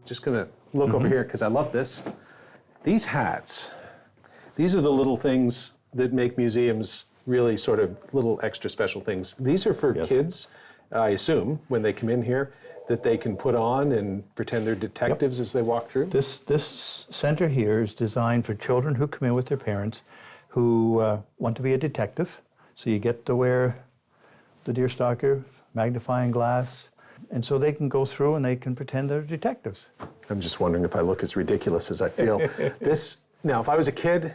just going to look over here because I love this. These hats, these are the little things that make museums really sort of little extra special things. These are for kids, I assume, when they come in here, that they can put on and pretend they're detectives as they walk through? This center here is designed for children who come in with their parents who want to be a detective. So you get to wear the deerstalker, magnifying glass, and so they can go through and they can pretend they're detectives. I'm just wondering if I look as ridiculous as I feel. Now, if I was a kid,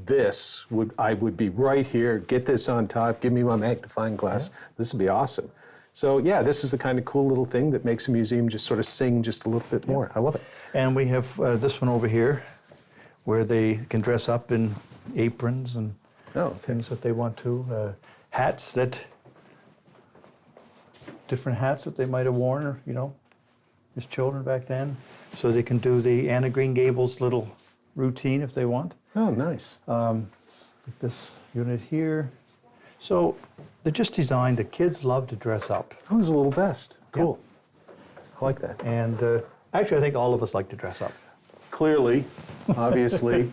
I would be right here, get this on top, give me my magnifying glass. This would be awesome. So yeah, this is the kind of cool little thing that makes a museum just sort of sing just a little bit more. I love it. And we have this one over here where they can dress up in aprons and things that they want to. Hats different hats that they might have worn, or, as children back then. So they can do the Anna Green Gables little routine if they want. Oh, nice. This unit here. So they're just designed, the kids love to dress up. Oh, there's a little vest. Cool. I like that. And actually, I think all of us like to dress up. Clearly, obviously.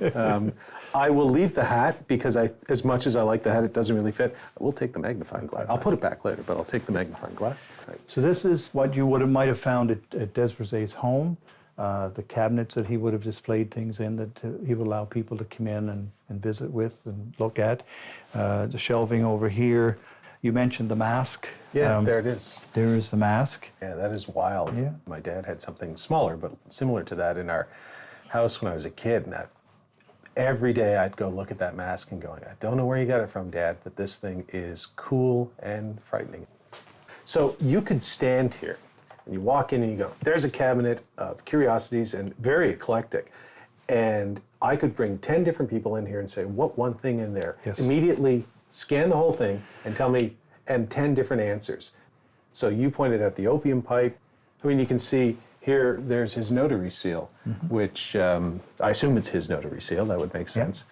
I will leave the hat because as much as I like the hat, it doesn't really fit. I will take the magnifying glass. I'll put it back later, but I'll take the magnifying glass. Right. So this is what you might have found at DesBrisay's home. The cabinets that he would have displayed things in that he would allow people to come in and visit with and look at. The shelving over here. You mentioned the mask. Yeah, there it is. There is the mask. Yeah, that is wild. Yeah. My dad had something smaller, but similar to that in our house when I was a kid. And every day I'd go look at that mask and going, I don't know where you got it from, Dad, but this thing is cool and frightening. So you could stand here and you walk in and you go, there's a cabinet of curiosities and very eclectic. And I could bring 10 different people in here and say, what one thing in there? Yes. Immediately scan the whole thing and tell me, and 10 different answers. So you pointed out the opium pipe. I mean, you can see here, there's his notary seal, which I assume it's his notary seal. That would make sense.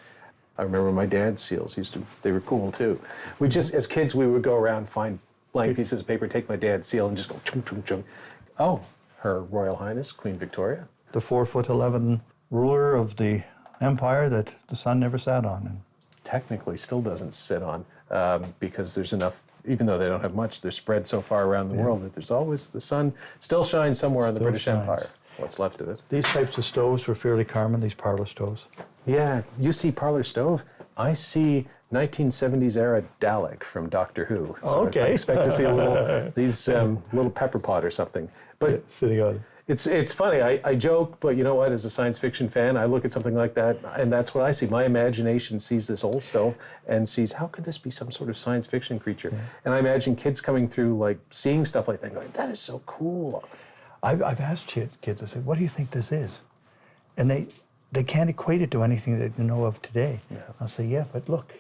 I remember my dad's seals they were cool too. We just, as kids, we would go around, find blank pieces of paper, take my dad's seal and just go chung, chung, chung. Oh, Her Royal Highness, Queen Victoria. The 4'11" ruler of the empire that the sun never sat on. And technically still doesn't sit on because there's enough, even though they don't have much, they're spread so far around the world that there's always, the sun still shines somewhere in the British Empire, what's left of it. These types of stoves were fairly common, these parlor stoves. Yeah, you see parlor stove, I see 1970s era Dalek from Doctor Who. So I expect to see little pepper pot or something. But sitting on. It's funny, I joke, but you know what, as a science fiction fan, I look at something like that, and that's what I see. My imagination sees this old stove and sees, how could this be some sort of science fiction creature? Yeah. And I imagine kids coming through, like, seeing stuff like that, going, that is so cool. I've asked kids, I said, what do you think this is? And they can't equate it to anything that you know of today. Yeah. I'll say, yeah, but look,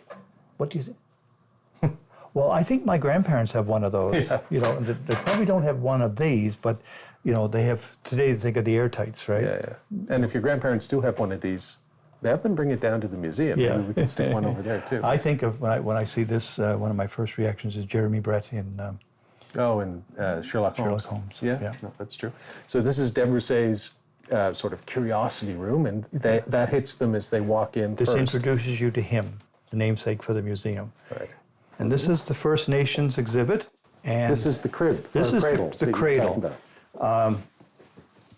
what do you think? Well, I think my grandparents have one of those. Yeah. They probably don't have one of these, but they have, today they think of the airtights, right? Yeah. And if your grandparents do have one of these, have them bring it down to the museum. Yeah. Maybe we can stick one over there too. I think of, when I see this, one of my first reactions is Jeremy Brett in Sherlock Holmes. Sherlock Holmes. Yeah, no, that's true. So this is DesBrisay's sort of curiosity room, and that hits them as they walk in This first. introduces you to him, the namesake for the museum. Right. And this is the First Nations exhibit. And this is the crib. This is cradle the cradle.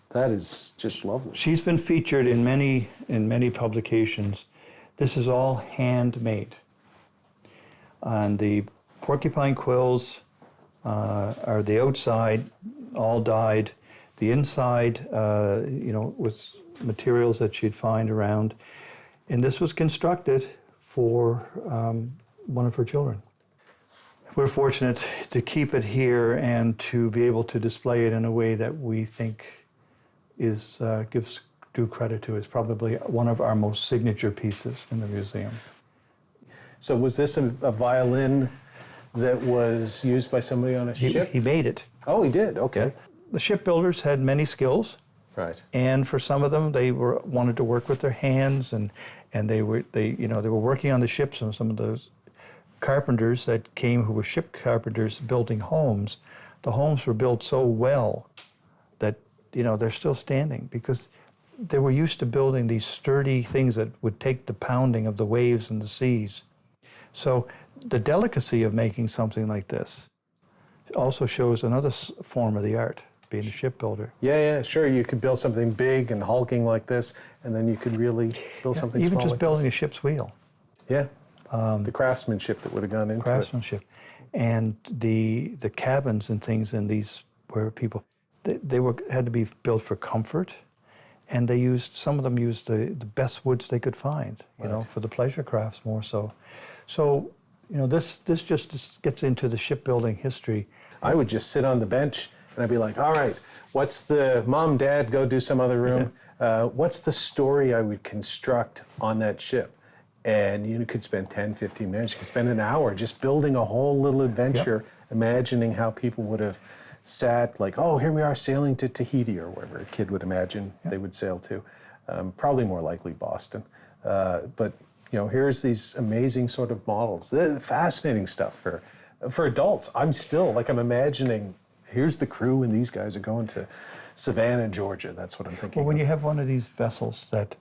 That is just lovely. She's been featured in many publications. This is all handmade. And the porcupine quills are the outside, all dyed. The inside, with materials that she'd find around. And this was constructed for one of her children. We're fortunate to keep it here and to be able to display it in a way that we think gives due credit to. It's probably one of our most signature pieces in the museum. So was this a violin that was used by somebody on a ship? He made it. Oh, he did. Okay. The shipbuilders had many skills. Right. And for some of them, they wanted to work with their hands, and they were working on the ships. And some of those carpenters that came, who were ship carpenters building homes, the homes were built so well that they're still standing because they were used to building these sturdy things that would take the pounding of the waves and the seas. So the delicacy of making something like this also shows another form of the art, being a shipbuilder. Yeah, sure. You could build something big and hulking like this, and then you could really build something even small just like building this. a ship's wheel. Yeah, the craftsmanship that would have gone into Craftsmanship. And the cabins and things in these where people, they had to be built for comfort, and some of them used the best woods they could find, for the pleasure crafts more so. So, this just gets into the shipbuilding history. I would just sit on the bench and I'd be like, all right, what's the, Mom, Dad, go do some other room. What's the story I would construct on that ship? And you could spend 10, 15 minutes, you could spend an hour just building a whole little adventure, imagining how people would have sat like, oh, here we are sailing to Tahiti or wherever a kid would imagine they would sail to. Probably more likely Boston. But here's these amazing sort of models. Fascinating stuff for adults. I'm imagining, here's the crew and these guys are going to Savannah, Georgia. That's what I'm thinking. Well, when you have one of these vessels that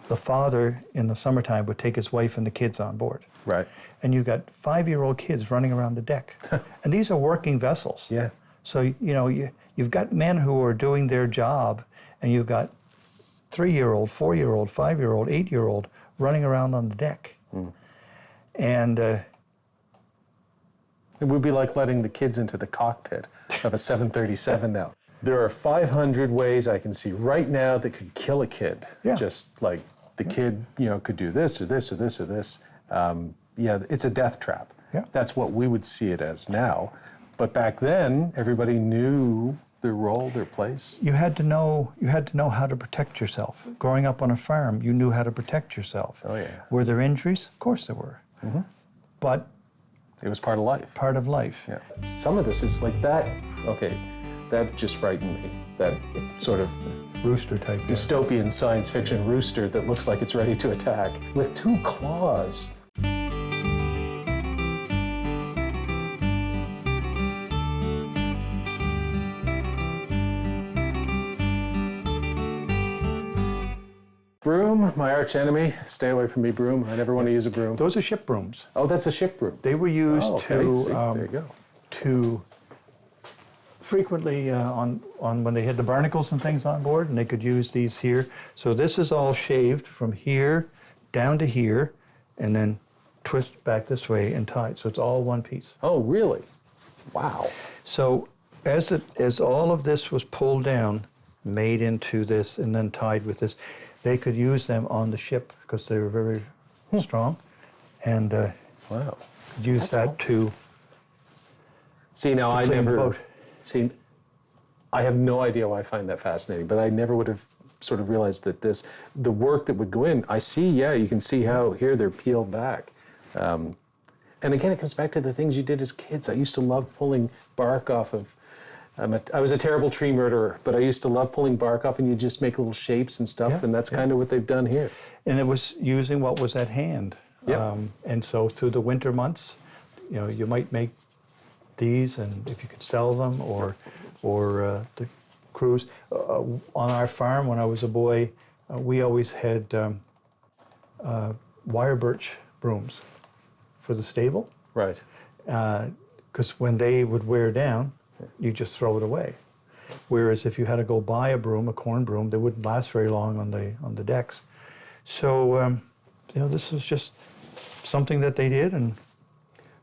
the father in the summertime would take his wife and the kids on board. Right. And you've got 5-year-old kids running around the deck. And these are working vessels. Yeah. So, you've got men who are doing their job, and you've got 3-year-old, 4-year-old, 5-year-old, 8-year-old running around on the deck. And it would be like letting the kids into the cockpit of a 737 now. There are 500 ways I can see right now that could kill a kid. Yeah. Just like the kid, could do this or this or this or this. It's a death trap. Yeah. That's what we would see it as now. But back then, everybody knew their role, their place. You had to know how to protect yourself. Growing up on a farm, you knew how to protect yourself. Oh, yeah. Were there injuries? Of course there were. Mm-hmm. But it was part of life. Part of life. Yeah. Some of this is like that. Okay, that just frightened me. That sort of rooster type dystopian science fiction rooster that looks like it's ready to attack with 2 claws. Broom, my arch enemy. Stay away from me, broom. I never want to use a broom. Those are ship brooms. Oh, that's a ship broom. They were used there you go. to frequently on when they had the barnacles and things on board, and they could use these here. So this is all shaved from here down to here, and then twist back this way and tied. So it's all one piece. Oh, really? Wow. So as all of this was pulled down, made into this, and then tied with this, they could use them on the ship because they were very strong, and wow, use that to. See, now I clean the never. boat. See, I have no idea why I find that fascinating, but I never would have sort of realized that the work that would go in. I see, you can see how here they're peeled back. And again, it comes back to the things you did as kids. I used to love pulling bark off of. I was a terrible tree murderer, but I used to love pulling bark off, and you just make little shapes and stuff, and that's kind of what they've done here. And it was using what was at hand. Yep. And so through the winter months, you might make these, and if you could sell them, or the crews. On our farm, when I was a boy, we always had wire birch brooms for the stable. Right. Because when they would wear down, you just throw it away. Whereas if you had to go buy a broom, a corn broom, they wouldn't last very long on the decks. So this was just something that they did. And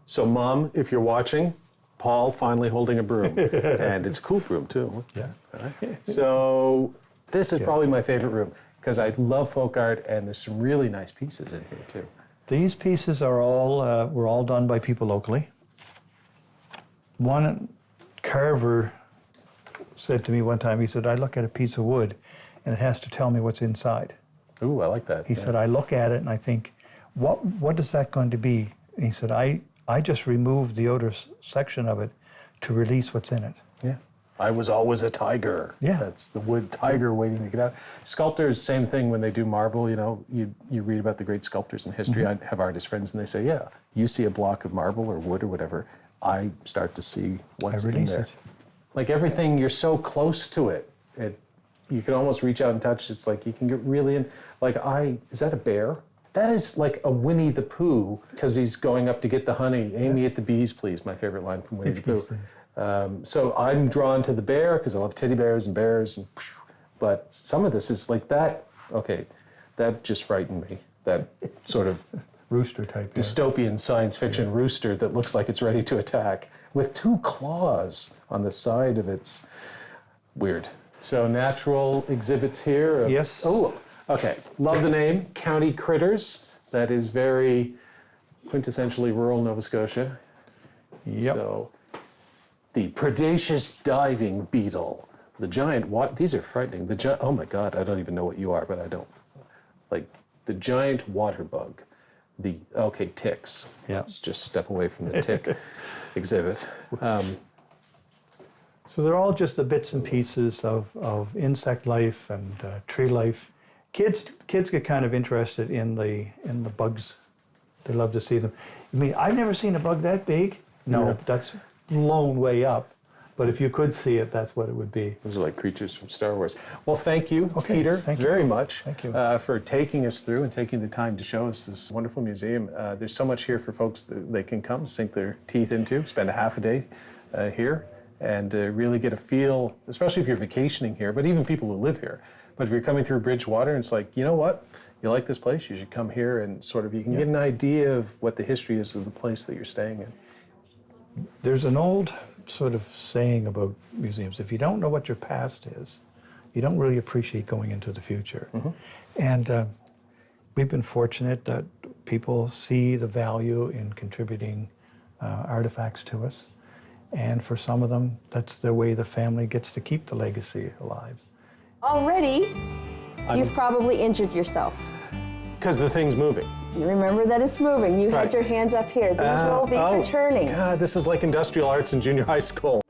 so, Mom, if you're watching, Paul finally holding a broom, and it's a cool broom too. Yeah. Right. So this is probably my favorite room because I love folk art, and there's some really nice pieces in here too. These pieces are were all done by people locally. One carver said to me one time, he said, I look at a piece of wood and it has to tell me what's inside. Ooh, I like that. He said, I look at it and I think, what is that going to be? And he said, I just removed the outer section of it to release what's in it. Yeah. I was always a tiger. Yeah. That's the wood tiger waiting to get out. Sculptors, same thing when they do marble, you read about the great sculptors in history. Mm-hmm. I have artist friends and they say, yeah, you see a block of marble or wood or whatever, I start to see what's in there. It. Like everything, you're so close to it. you can almost reach out and touch. It's like you can get really in. Like is that a bear? That is like a Winnie the Pooh, because he's going up to get the honey. Aim me at the bees, please. My favorite line from Winnie the Pooh. So I'm drawn to the bear because I love teddy bears and bears. But some of this is like that. Okay, that just frightened me. That sort of Rooster type. dystopian science fiction rooster that looks like it's ready to attack with 2 claws on the side of its. Weird. So natural exhibits here. Yes. Oh, okay. Love the name, County Critters. That is very quintessentially rural Nova Scotia. Yep. So the predaceous diving beetle, the giant. These are frightening. Oh my God! I don't even know what you are, but I don't. Like the giant water bug. Ticks. Yeah. Let's just step away from the tick exhibit. So they're all just the bits and pieces of insect life and tree life. Kids get kind of interested in the bugs. They love to see them. I mean, I've never seen a bug that big. No, that's blown way up. But if you could see it, that's what it would be. Those are like creatures from Star Wars. Well, thank you, Peter, thank you very much for taking us through and taking the time to show us this wonderful museum. There's so much here for folks that they can come, sink their teeth into, spend a half a day here, and really get a feel, especially if you're vacationing here, but even people who live here. But if you're coming through Bridgewater, it's like, you know what? You like this place, you should come here and sort of, you can get an idea of what the history is of the place that you're staying in. There's an old sort of saying about museums: if you don't know what your past is, you don't really appreciate going into the future. Mm-hmm. And we've been fortunate that people see the value in contributing artifacts to us. And for some of them, that's the way the family gets to keep the legacy alive. Already, you've probably injured yourself. Because the thing's moving. You remember that it's moving. You had your hands up here. These are turning. God, this is like industrial arts in junior high school.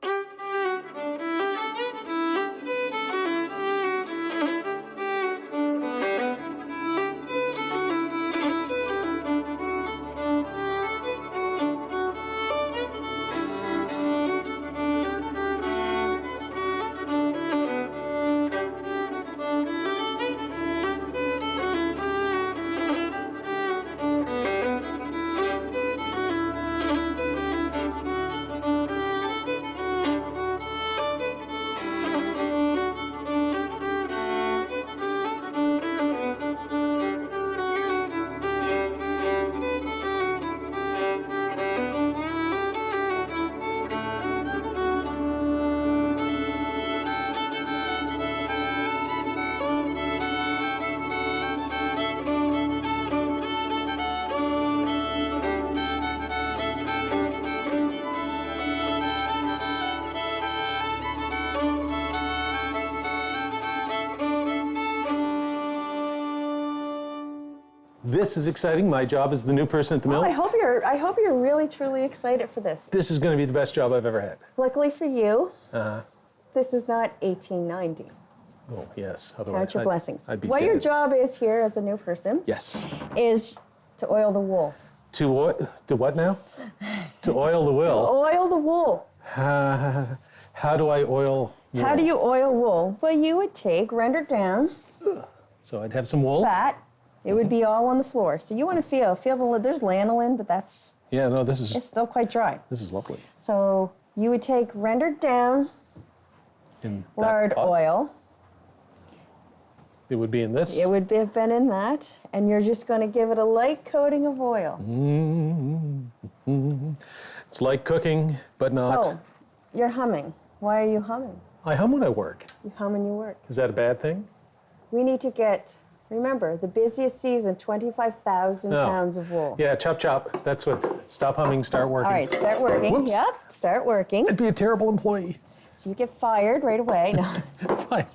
This is exciting. My job is the new person at the mill. I hope you're really truly excited for this. This is going to be the best job I've ever had. Luckily for you, this is not 1890. Oh, yes. Count your blessings. I'd be what dead. your job is here as a new person is to oil the wool. To what now? To oil the wool. To oil the wool. How do I oil wool? How do you oil wool? Well, you would take, render down. So I'd have some wool. Fat. It would be all on the floor. So you want to feel there's lanolin, but it's still quite dry. This is lovely. So you would take rendered down lard oil. It would be in this? It would have been in that, and you're just going to give it a light coating of oil. It's like cooking, but not. So, you're humming. Why are you humming? I hum when I work. You hum when you work. Is that a bad thing? We need to get, remember, the busiest season, 25,000 pounds of wool. Yeah, chop, chop. That's what, stop humming, start working. All right, start working. Whoops. Yep, start working. I'd be a terrible employee. So you get fired right away. No. Fine.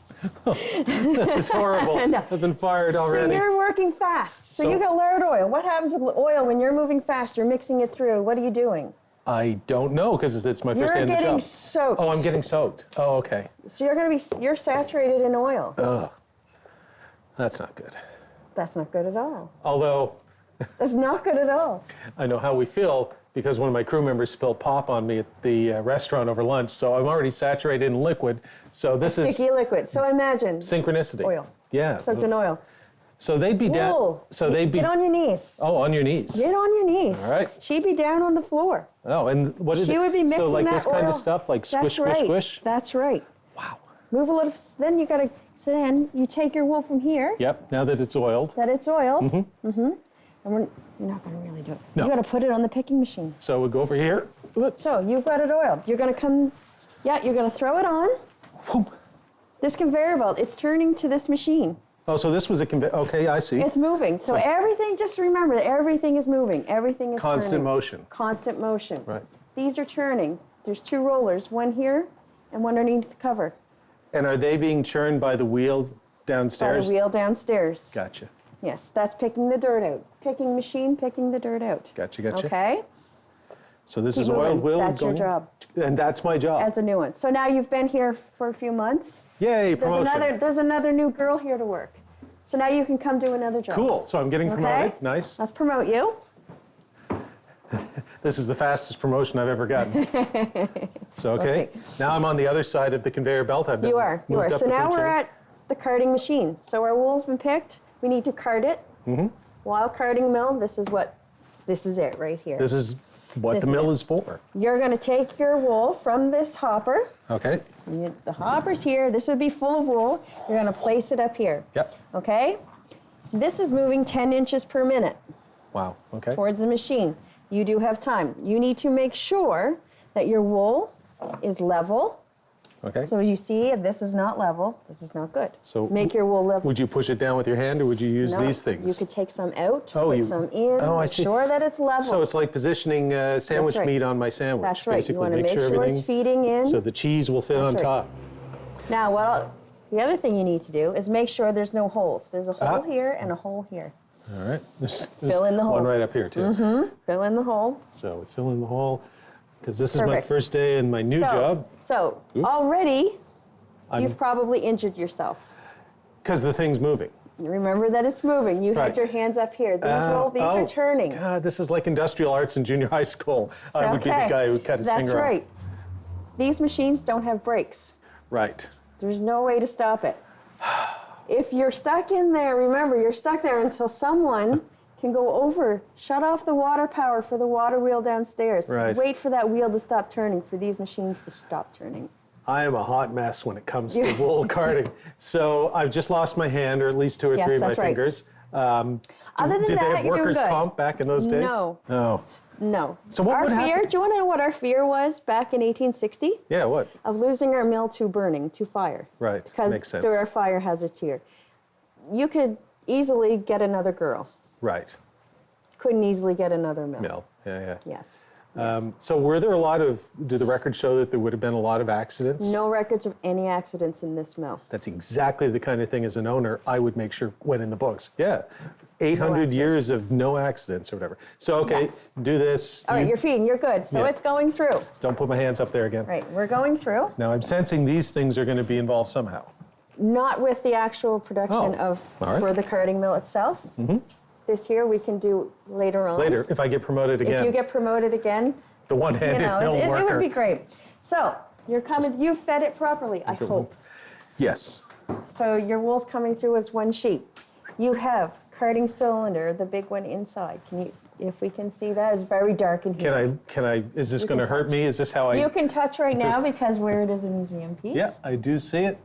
Oh, this is horrible. No. I've been fired already. So you're working fast. So you got lard oil. What happens with oil when you're moving fast? You're mixing it through. What are you doing? I don't know, because it's my first day on the job. You're getting soaked. Oh, I'm getting soaked. Oh, okay. So you're saturated in oil. Ugh. That's not good. That's not good at all. Although, That's not good at all. I know how we feel because one of my crew members spilled pop on me at the restaurant over lunch, so I'm already saturated in liquid. So this is sticky liquid. So imagine synchronicity. oil. Yeah. Soaked in oil. So they'd be down. Whoa. So they'd be. Get on your knees. Oh, on your knees. Get on your knees. All right. She'd be down on the floor. Oh, and what is it? She would be mixing so like that this kind oil. of stuff, like squish, That's squish, right. squish. That's right. Wow. Move a little. Then you gotta. So then you take your wool from here. Yep. Now that it's oiled. That it's oiled. And you're not gonna really do it. No. You gotta put it on the picking machine. So we go over here. Oops. So you've got it oiled. You're gonna come. Yeah, you're gonna throw it on. Whoop. This conveyor belt. It's turning to this machine. Oh, so this was a okay, I see. It's moving. So everything. Just remember that everything is moving. Everything is Constant turning. motion. Constant motion. Right. These are turning. There's 2 rollers, one here and one underneath the cover. And are they being churned by the wheel By downstairs? the wheel downstairs. Gotcha. Yes, that's picking the dirt out. Picking machine, picking the dirt out. Gotcha, gotcha. Okay? So this Keep is oiled moving. wheel That's your going. job. And that's my job. As a new one. So now you've been here for a few months. Yay, promotion. There's another new girl here to work. So now you can come do another job. Cool. So I'm getting promoted. Nice. Let's promote you. This is the fastest promotion I've ever gotten. So, okay. Now I'm on the other side of the conveyor belt. I've been You are. moved up So the now food we're chain. at the carding machine. So our wool's been picked. We need to card it. Wile Carding Mill. This is it right here. This is what This the is mill it. is for. You're going to take your wool from this hopper. Okay. The hopper's here. This would be full of wool. You're going to place it up here. Yep. Okay? This is moving 10 inches per minute Wow. Okay. towards the machine. You do have time. You need to make sure that your wool is level. Okay. So you see, if this is not level, this is not good. So make your wool level. Would you push it down with your hand or would you use No, these things? You could take some out, Oh, put some in, oh, I make see. sure that it's level. So it's like positioning sandwich right. meat on my sandwich. That's right. Basically, You want to make sure everything. it's feeding in. So the cheese will fit on That's right. top. Now, the other thing you need to do is make sure there's no holes. There's a hole here and a hole here. All right. There's Fill in the hole. one right up here too. Fill in the hole. So we fill in the hole because this is my Perfect. first day in my new job. So Oop. already, you've probably injured yourself. Because the thing's moving. Remember that it's moving. You Right. had your hands up here. These are turning. God, this is like industrial arts in junior high school. I would be the Okay. guy who cut his finger That's off. right. These machines don't have brakes. Right. There's no way to stop it. If you're stuck in there, remember, you're stuck there until someone can go over, shut off the water power for the water wheel downstairs. Right. Wait for that wheel to stop turning, for these machines to stop turning. I am a hot mess when it comes to wool carding. So I've just lost my hand, or at least 2 or Yes, 3 of my that's right. fingers. Other than did that, they have you're doing workers' good. comp back in those days? No. No. No. So what our would fear, happen? do you want to know what our fear was back in 1860? Yeah, what? Of losing our mill to burning, to fire. Right, Because makes sense. there are fire hazards here. You could easily get another girl. Right. Couldn't easily get another mill. Mill. Yeah. Yes. So were there a lot of, do the records show that there would have been a lot of accidents? No records of any accidents in this mill. That's exactly the kind of thing as an owner I would make sure went in the books. Yeah. 800 accidents. years of no accidents or whatever. So, okay, Yes. do this. All right, you're feeding, you're good. So Yeah. it's going through. Don't put my hands up there again. Right, we're going through. Now, I'm sensing these things are going to be involved somehow. Not with the actual production Oh, of all right. for the carding mill itself. This here we can do later on. Later, if I get promoted again. If you get promoted again, the one-handed mill it worker. would be great. So you're coming, you fed it properly, I hope. Yes. So your wool's coming through as one sheet. You have carding cylinder, the big one inside. Can you, if we can see that, it's very dark in here. Can I, is this You going to can hurt touch. me? Is this how I? You can touch right now because where it is a museum piece. Yeah, I do see it.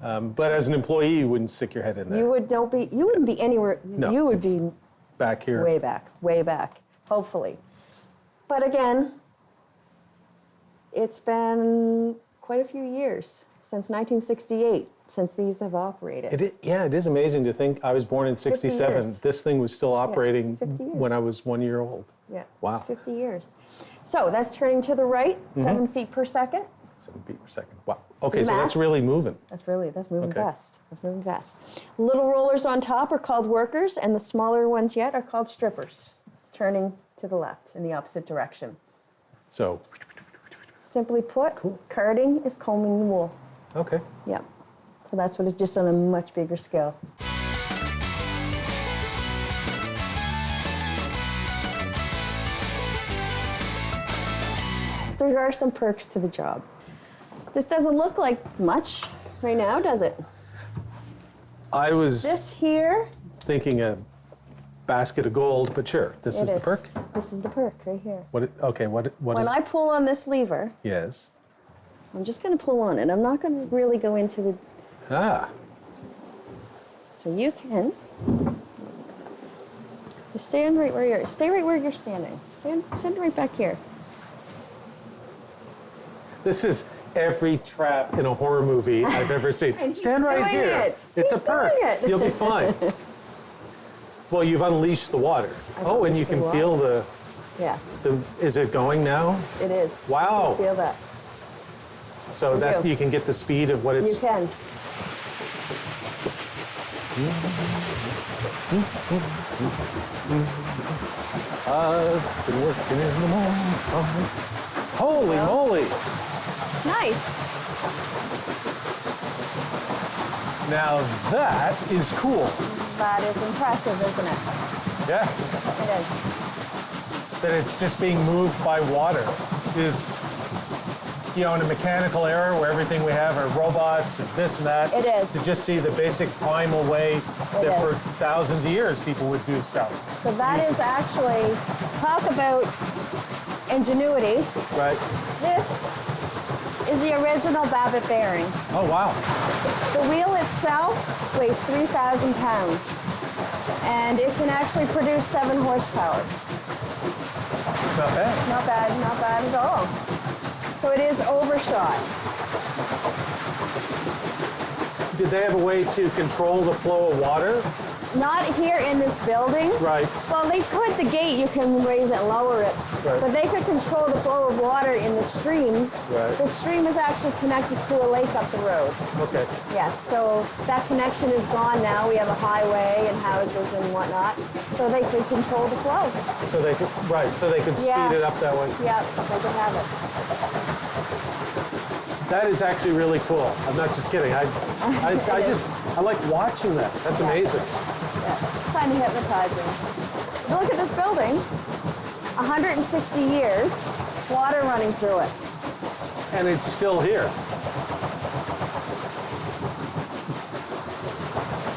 But as an employee, you wouldn't stick your head in there. You wouldn't be anywhere. No. You would be Back here. way back, hopefully. But again, it's been quite a few years since 1968 since these have operated. It is amazing to think I was born in 67. years. This thing was still operating 50 years. when I was 1 year old. Yeah, Wow. it's 50 years. So that's turning to the right, 7 feet per second. 7 feet per second. Wow. Okay, so math. that's really moving. That's moving Okay. fast. That's moving fast. Little rollers on top are called workers, and the smaller ones yet are called strippers, turning to the left in the opposite direction. So, Simply put, carding is combing the wool. okay. Yep. So that's what it's just on a much bigger scale. there are some perks to the job. This doesn't look like much right now, does it? I was This here, thinking a basket of gold, but sure, this is the perk. This is the perk right here. What is? When I pull on this lever, Yes. I'm just going to pull on it. I'm not going to really go into the. Ah. So you can. Just stand right where you're. Stay right where you're standing. Stand right back here. This is every trap in a horror movie I've ever seen. Stand right doing here. it. It's He's a perk. doing it. You'll be fine. Well, you've unleashed the water. Oh, and you unleashed the can feel the. Yeah, Is it going now? it is. Wow. You can feel that. So You that do. you can get the speed of what You it's. can. I've been working in the morning. Holy moly! Nice. Now that is cool. That is impressive, isn't it? Yeah. It is. That it's just being moved by water is, in a mechanical era where everything we have are robots and this and that. It is. To just see the basic primal way that for is. thousands of years people would do stuff. So that is actually, talk about ingenuity. Right? This is the original Babbitt bearing. Oh, wow. The wheel itself weighs 3,000 pounds, and it can actually produce 7 horsepower. Not bad. Not bad, not bad at all. So it is overshot. Did they have a way to control the flow of water? Not here in this building. Right. Well, they could, the gate, you can raise it and lower it. Right. But they could control the flow of water in the stream. Right. The stream is actually connected to a lake up the road. Okay. Yes, so that connection is gone now. We have a highway and houses and whatnot. So they could control the flow. So they could, so they could speed Yeah. it up that way. Yep, they could have it. That is actually really cool. I'm not just kidding. I like watching that. That's amazing. Yeah, kind of hypnotizing. Look at this building. 160 years, water running through it. And it's still here.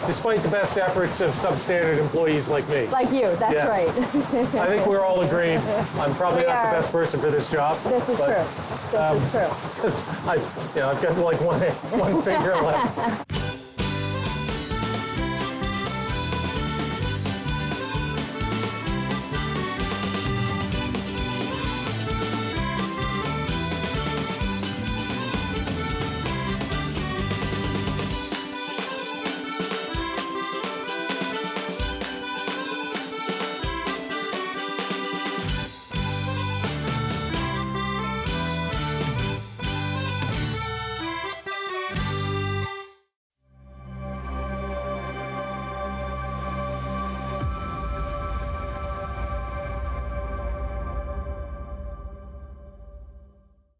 Despite the best efforts of substandard employees like me. Like you, that's Yeah. right. I think we're all agreed. I'm probably We not are. the best person for this job. This is but, true. This is true. 'cause I've got like one finger left.